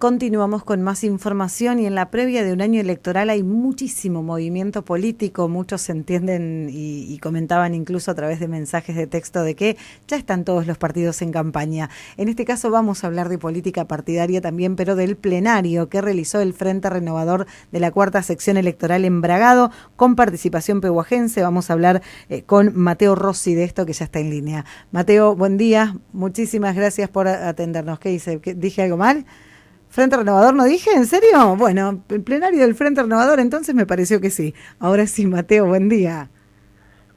Continuamos con más información y en la previa de un año electoral hay muchísimo movimiento político, muchos se entienden y comentaban incluso a través de mensajes de texto de que ya están todos los partidos en campaña. En este caso vamos a hablar de política partidaria también, pero del plenario que realizó el Frente Renovador de la cuarta sección electoral en Bragado con participación pehuajense. Vamos a hablar con Mateo Rossi de esto que ya está en línea. Mateo, buen día, muchísimas gracias por atendernos. ¿Qué hice? ¿Dije algo mal? ¿Frente Renovador no dije? ¿En serio? Bueno, el plenario del Frente Renovador entonces me pareció que sí. Ahora sí, Mateo, buen día.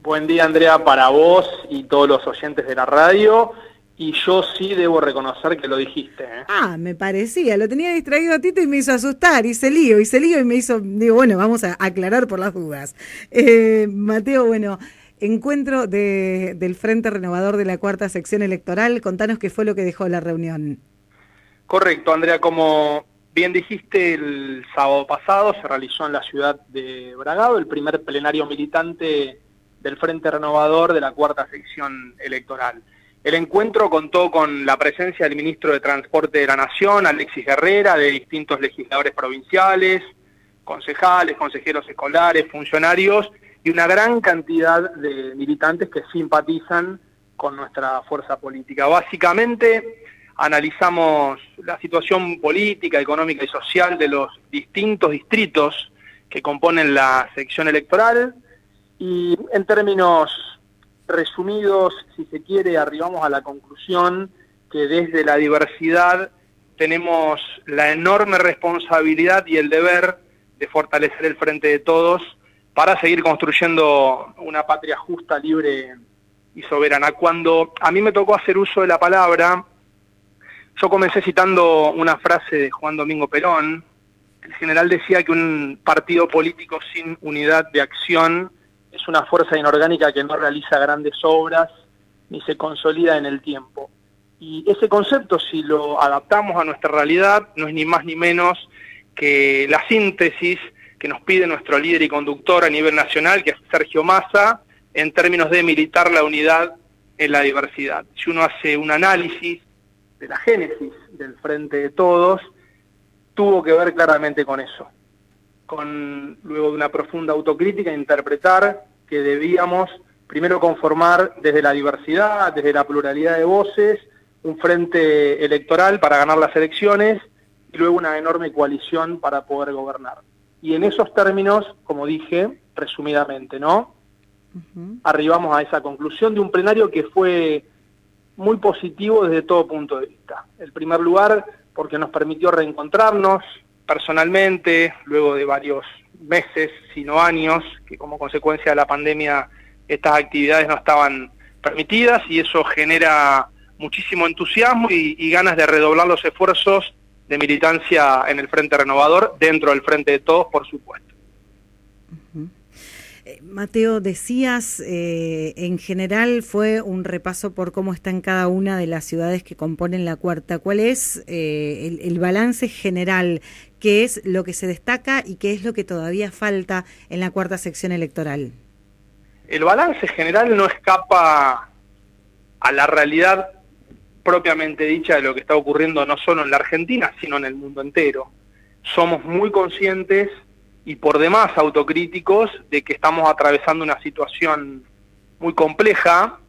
Buen día, Andrea, para vos y todos los oyentes de la radio. Y yo sí debo reconocer que lo dijiste, ¿eh? Ah, me parecía, lo tenía distraído a Tito y me hizo asustar, hice lío y me hizo, digo, bueno, vamos a aclarar por las dudas. Mateo, bueno, encuentro del Frente Renovador de la cuarta sección electoral, contanos qué fue lo que dejó la reunión. Correcto, Andrea, como bien dijiste, el sábado pasado se realizó en la ciudad de Bragado el primer plenario militante del Frente Renovador de la cuarta sección electoral. El encuentro contó con la presencia del ministro de Transporte de la Nación, Alexis Herrera, de distintos legisladores provinciales, concejales, consejeros escolares, funcionarios y una gran cantidad de militantes que simpatizan con nuestra fuerza política. Básicamente analizamos la situación política, económica y social de los distintos distritos que componen la sección electoral y en términos resumidos, si se quiere, arribamos a la conclusión que desde la diversidad tenemos la enorme responsabilidad y el deber de fortalecer el frente de todos para seguir construyendo una patria justa, libre y soberana. Cuando a mí me tocó hacer uso de la palabra, yo comencé citando una frase de Juan Domingo Perón. El general decía que un partido político sin unidad de acción es una fuerza inorgánica que no realiza grandes obras ni se consolida en el tiempo. Y ese concepto, si lo adaptamos a nuestra realidad, no es ni más ni menos que la síntesis que nos pide nuestro líder y conductor a nivel nacional, que es Sergio Massa, en términos de militar la unidad en la diversidad. Si uno hace un análisis de la génesis del Frente de Todos, tuvo que ver claramente con eso, luego de una profunda autocrítica, interpretar que debíamos primero conformar desde la diversidad, desde la pluralidad de voces, un frente electoral para ganar las elecciones y luego una enorme coalición para poder gobernar. Y en esos términos, como dije, resumidamente, ¿no? Arribamos a esa conclusión de un plenario que fue muy positivo desde todo punto de vista. En primer lugar, porque nos permitió reencontrarnos personalmente, luego de varios meses, sino años, que como consecuencia de la pandemia estas actividades no estaban permitidas, y eso genera muchísimo entusiasmo y ganas de redoblar los esfuerzos de militancia en el Frente Renovador, dentro del Frente de Todos, por supuesto. Mateo, decías, en general fue un repaso por cómo está en cada una de las ciudades que componen la cuarta. ¿Cuál es el balance general? ¿Qué es lo que se destaca y qué es lo que todavía falta en la cuarta sección electoral? El balance general no escapa a la realidad propiamente dicha de lo que está ocurriendo no solo en la Argentina, sino en el mundo entero. Somos muy conscientes y por demás autocríticos de que estamos atravesando una situación muy compleja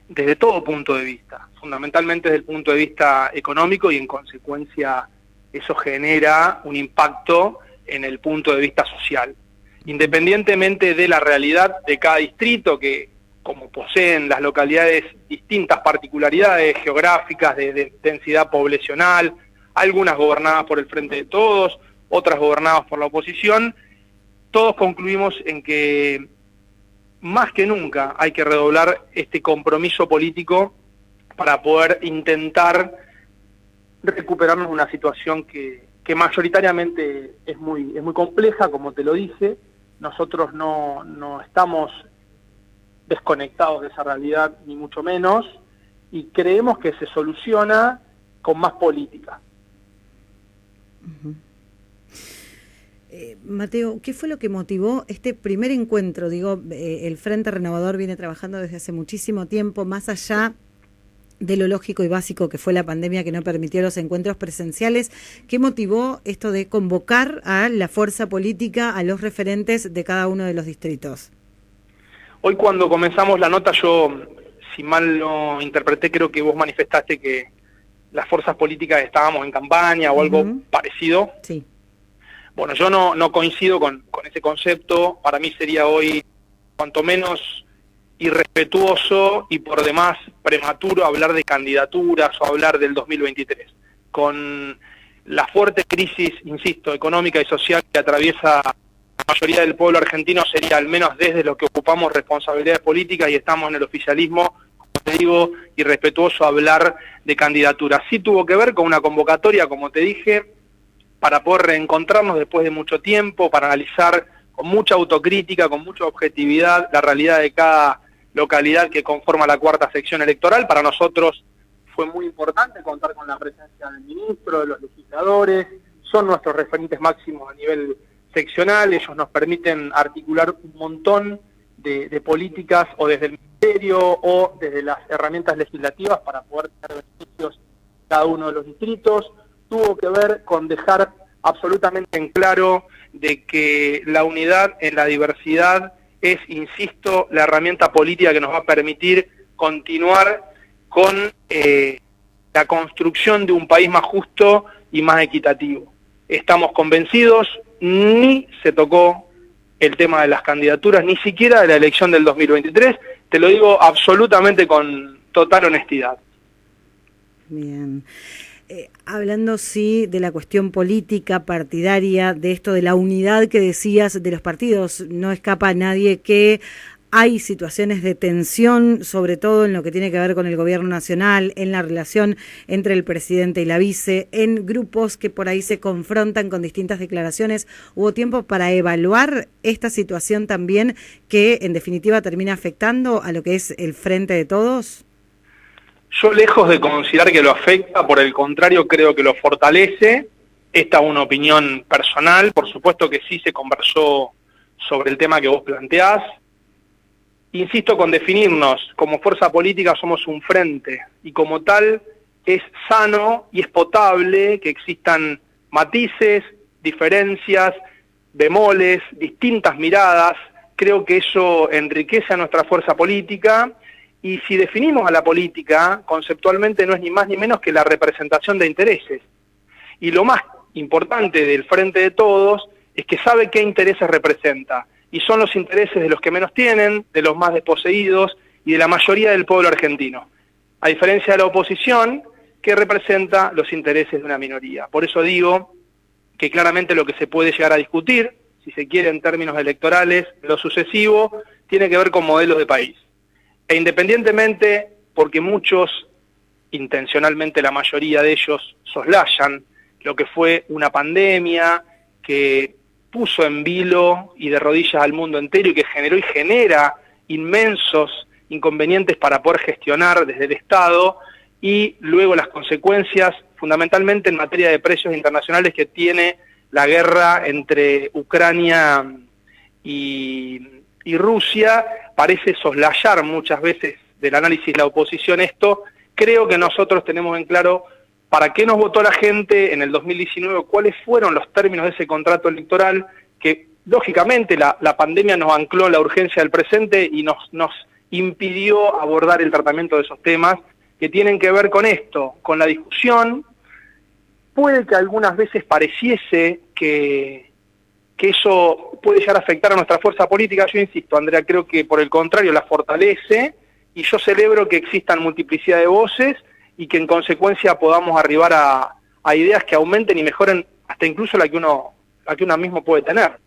desde todo punto de vista, fundamentalmente desde el punto de vista económico, y en consecuencia eso genera un impacto en el punto de vista social. Independientemente de la realidad de cada distrito, que como poseen las localidades distintas particularidades geográficas, de densidad poblacional, algunas gobernadas por el Frente de Todos, otras gobernadas por la oposición, todos concluimos en que más que nunca hay que redoblar este compromiso político para poder intentar recuperarnos de una situación que mayoritariamente es muy compleja, como te lo dije. Nosotros no estamos desconectados de esa realidad, ni mucho menos, y creemos que se soluciona con más política. Mateo, ¿qué fue lo que motivó este primer encuentro? Digo, el Frente Renovador viene trabajando desde hace muchísimo tiempo, más allá de lo lógico y básico que fue la pandemia que no permitió los encuentros presenciales. ¿Qué motivó esto de convocar a la fuerza política, a los referentes de cada uno de los distritos? Hoy cuando comenzamos la nota, yo, si mal no interpreté, creo que vos manifestaste que las fuerzas políticas estábamos en campaña o algo parecido. Sí. Bueno, yo no coincido con ese concepto. Para mí sería hoy cuanto menos irrespetuoso y por demás prematuro hablar de candidaturas o hablar del 2023. Con la fuerte crisis, insisto, económica y social que atraviesa la mayoría del pueblo argentino, sería al menos desde lo que ocupamos responsabilidades políticas y estamos en el oficialismo, como te digo, irrespetuoso hablar de candidaturas. Sí tuvo que ver con una convocatoria, como te dije, para poder reencontrarnos después de mucho tiempo, para analizar con mucha autocrítica, con mucha objetividad, la realidad de cada localidad que conforma la cuarta sección electoral. Para nosotros fue muy importante contar con la presencia del ministro, de los legisladores, son nuestros referentes máximos a nivel seccional, ellos nos permiten articular un montón de políticas o desde el ministerio o desde las herramientas legislativas para poder tener beneficios en cada uno de los distritos. Tuvo que ver con dejar absolutamente en claro de que la unidad en la diversidad es, insisto, la herramienta política que nos va a permitir continuar con la construcción de un país más justo y más equitativo. Estamos convencidos, ni se tocó el tema de las candidaturas, ni siquiera de la elección del 2023, te lo digo absolutamente con total honestidad. Bien. Hablando, sí, de la cuestión política, partidaria, de esto de la unidad que decías de los partidos, no escapa a nadie que hay situaciones de tensión, sobre todo en lo que tiene que ver con el gobierno nacional, en la relación entre el presidente y la vice, en grupos que por ahí se confrontan con distintas declaraciones. ¿Hubo tiempo para evaluar esta situación también que en definitiva termina afectando a lo que es el Frente de Todos? Yo, lejos de considerar que lo afecta, por el contrario, creo que lo fortalece. Esta es una opinión personal, por supuesto que sí se conversó sobre el tema que vos planteás. Insisto con definirnos, como fuerza política somos un frente, y como tal es sano y es potable que existan matices, diferencias, bemoles, distintas miradas. Creo que eso enriquece a nuestra fuerza política. Y si definimos a la política, conceptualmente no es ni más ni menos que la representación de intereses. Y lo más importante del Frente de Todos es que sabe qué intereses representa. Y son los intereses de los que menos tienen, de los más desposeídos y de la mayoría del pueblo argentino. A diferencia de la oposición, que representa los intereses de una minoría. Por eso digo que claramente lo que se puede llegar a discutir, si se quiere en términos electorales, lo sucesivo, tiene que ver con modelos de país. E independientemente, porque muchos, intencionalmente la mayoría de ellos, soslayan lo que fue una pandemia que puso en vilo y de rodillas al mundo entero y que generó y genera inmensos inconvenientes para poder gestionar desde el Estado, y luego las consecuencias fundamentalmente en materia de precios internacionales que tiene la guerra entre Ucrania y Rusia, parece soslayar muchas veces del análisis la oposición esto. Creo que nosotros tenemos en claro para qué nos votó la gente en el 2019, cuáles fueron los términos de ese contrato electoral, que lógicamente la pandemia nos ancló en la urgencia del presente y nos impidió abordar el tratamiento de esos temas que tienen que ver con esto, con la discusión. Puede que algunas veces pareciese que eso puede llegar a afectar a nuestra fuerza política. Yo insisto, Andrea, creo que por el contrario la fortalece, y yo celebro que existan multiplicidad de voces y que en consecuencia podamos arribar a ideas que aumenten y mejoren hasta incluso la que uno mismo puede tener.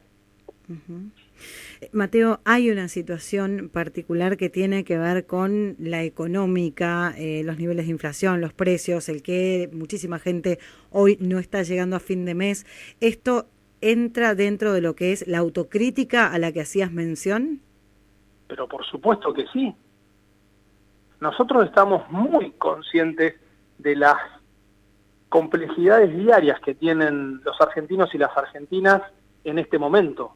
Mateo, hay una situación particular que tiene que ver con la económica, los niveles de inflación, los precios, el que muchísima gente hoy no está llegando a fin de mes. ¿Esto entra dentro de lo que es la autocrítica a la que hacías mención? Pero por supuesto que sí. Nosotros estamos muy conscientes de las complejidades diarias que tienen los argentinos y las argentinas en este momento.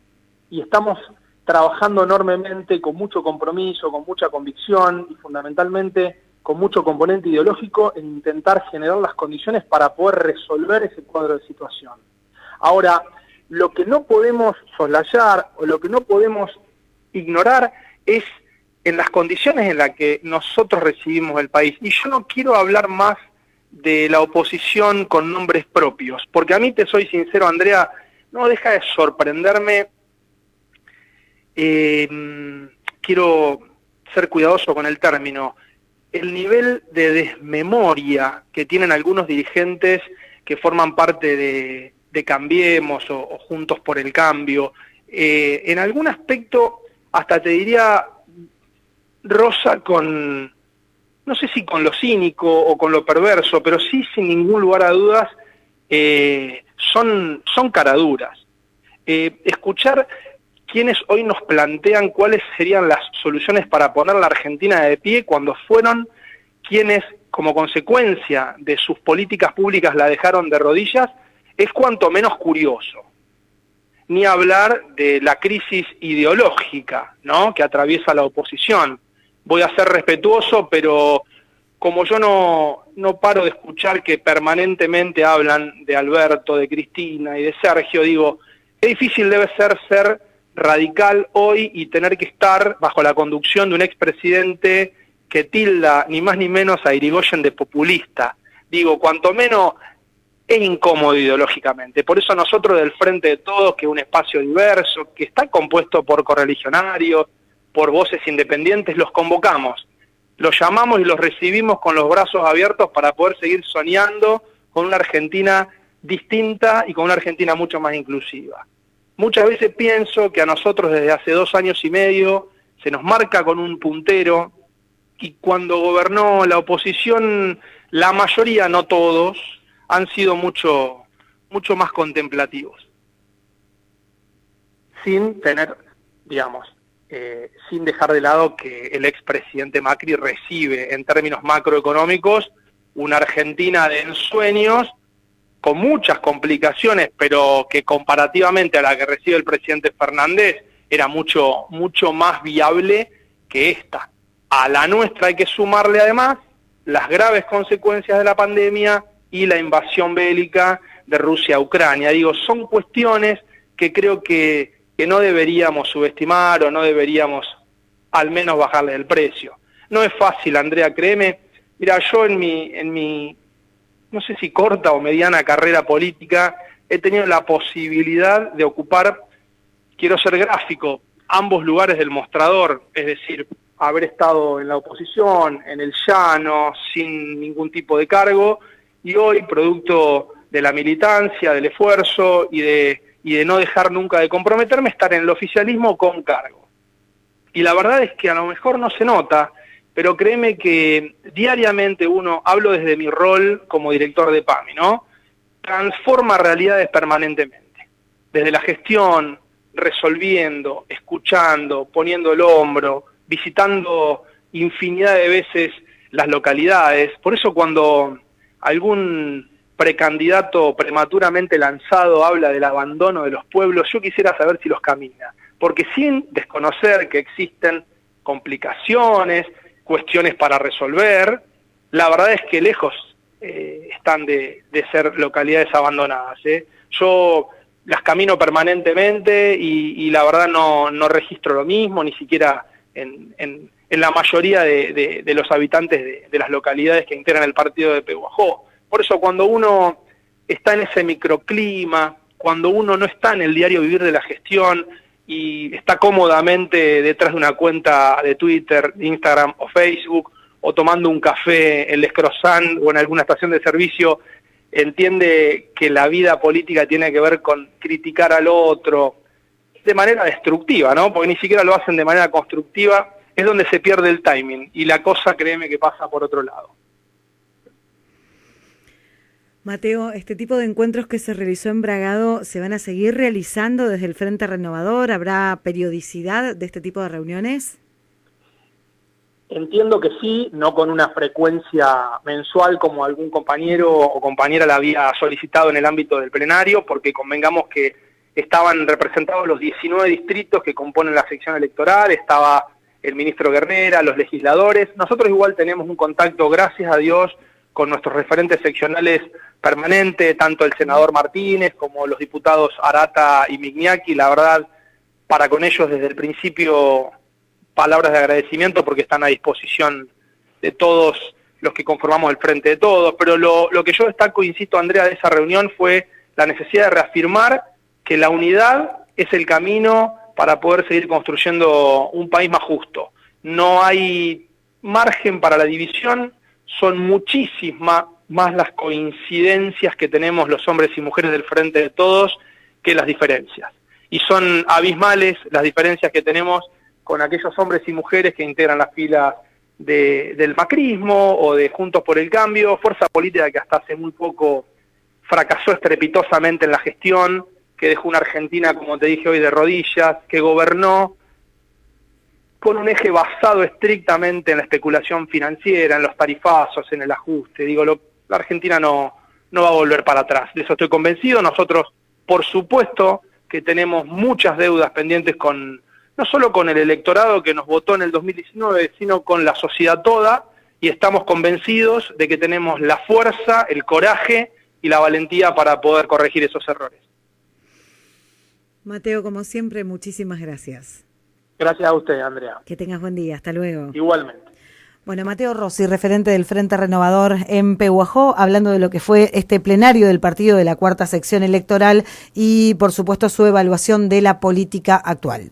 Y estamos trabajando enormemente, con mucho compromiso, con mucha convicción y fundamentalmente con mucho componente ideológico en intentar generar las condiciones para poder resolver ese cuadro de situación. Ahora, lo que no podemos soslayar o lo que no podemos ignorar es en las condiciones en las que nosotros recibimos el país. Y yo no quiero hablar más de la oposición con nombres propios, porque a mí, te soy sincero, Andrea, no deja de sorprenderme. Quiero ser cuidadoso con el término, el nivel de desmemoria que tienen algunos dirigentes que forman parte de Cambiemos o Juntos por el Cambio. En algún aspecto, hasta te diría, roza con, no sé si con lo cínico o con lo perverso, pero sí, sin ningún lugar a dudas, son caraduras. Escuchar quienes hoy nos plantean cuáles serían las soluciones para poner la Argentina de pie cuando fueron quienes, como consecuencia de sus políticas públicas, la dejaron de rodillas, es cuanto menos curioso. Ni hablar de la crisis ideológica, ¿no?, que atraviesa la oposición. Voy a ser respetuoso, pero como yo no paro de escuchar que permanentemente hablan de Alberto, de Cristina y de Sergio, digo, qué difícil debe ser radical hoy y tener que estar bajo la conducción de un expresidente que tilda ni más ni menos a Irigoyen de populista. Digo, cuanto menos es incómodo ideológicamente. Por eso nosotros del Frente de Todos, que es un espacio diverso, que está compuesto por correligionarios, por voces independientes, los convocamos, los llamamos y los recibimos con los brazos abiertos para poder seguir soñando con una Argentina distinta y con una Argentina mucho más inclusiva. Muchas veces pienso que a nosotros desde hace 2 años y medio se nos marca con un puntero, y cuando gobernó la oposición, la mayoría, no todos, han sido mucho más contemplativos, sin tener, digamos, sin dejar de lado que el expresidente Macri recibe en términos macroeconómicos una Argentina de ensueños con muchas complicaciones, pero que comparativamente a la que recibe el presidente Fernández era mucho más viable que esta. A la nuestra hay que sumarle además las graves consecuencias de la pandemia y la invasión bélica de Rusia a Ucrania. Digo, son cuestiones que creo que no deberíamos subestimar o no deberíamos al menos bajarle el precio. No es fácil, Andrea, créeme. Mira, yo en mi no sé si corta o mediana carrera política, he tenido la posibilidad de ocupar, quiero ser gráfico, ambos lugares del mostrador, es decir, haber estado en la oposición, en el llano, sin ningún tipo de cargo, y hoy, producto de la militancia, del esfuerzo y de no dejar nunca de comprometerme, estar en el oficialismo con cargo. Y la verdad es que a lo mejor no se nota, pero créeme que diariamente uno, hablo desde mi rol como director de PAMI, ¿no?, transforma realidades permanentemente. Desde la gestión, resolviendo, escuchando, poniendo el hombro, visitando infinidad de veces las localidades. Por eso cuando algún precandidato prematuramente lanzado habla del abandono de los pueblos, yo quisiera saber si los camina, porque sin desconocer que existen complicaciones, cuestiones para resolver, la verdad es que lejos están de ser localidades abandonadas. Yo las camino permanentemente y la verdad no registro lo mismo, ni siquiera en la mayoría de los habitantes de las localidades que integran el partido de Pehuajó. Por eso cuando uno está en ese microclima, cuando uno no está en el diario vivir de la gestión y está cómodamente detrás de una cuenta de Twitter, Instagram o Facebook, o tomando un café en Les Croissants o en alguna estación de servicio, entiende que la vida política tiene que ver con criticar al otro de manera destructiva, ¿no? Porque ni siquiera lo hacen de manera constructiva, es donde se pierde el timing, y la cosa, créeme, que pasa por otro lado. Mateo, este tipo de encuentros que se realizó en Bragado, ¿se van a seguir realizando desde el Frente Renovador? ¿Habrá periodicidad de este tipo de reuniones? Entiendo que sí, no con una frecuencia mensual como algún compañero o compañera la había solicitado en el ámbito del plenario, porque convengamos que estaban representados los 19 distritos que componen la sección electoral, estaba el ministro Guernera, los legisladores. Nosotros igual tenemos un contacto, gracias a Dios, con nuestros referentes seccionales permanente, tanto el senador Martínez como los diputados Arata y Migniaki. La verdad, para con ellos desde el principio, palabras de agradecimiento porque están a disposición de todos los que conformamos el Frente de Todos. Pero lo que yo destaco, insisto, Andrea, de esa reunión fue la necesidad de reafirmar que la unidad es el camino para poder seguir construyendo un país más justo. No hay margen para la división, son muchísimas más las coincidencias que tenemos los hombres y mujeres del Frente de Todos que las diferencias. Y son abismales las diferencias que tenemos con aquellos hombres y mujeres que integran las filas del macrismo o de Juntos por el Cambio, fuerza política que hasta hace muy poco fracasó estrepitosamente en la gestión, que dejó una Argentina, como te dije hoy, de rodillas, que gobernó con un eje basado estrictamente en la especulación financiera, en los tarifazos, en el ajuste. Digo, la Argentina no va a volver para atrás, de eso estoy convencido. Nosotros, por supuesto, que tenemos muchas deudas pendientes no solo con el electorado que nos votó en el 2019, sino con la sociedad toda, y estamos convencidos de que tenemos la fuerza, el coraje y la valentía para poder corregir esos errores. Mateo, como siempre, muchísimas gracias. Gracias a usted, Andrea. Que tengas buen día, hasta luego. Igualmente. Bueno, Mateo Rossi, referente del Frente Renovador en Pehuajó, hablando de lo que fue este plenario del partido de la cuarta sección electoral y, por supuesto, su evaluación de la política actual.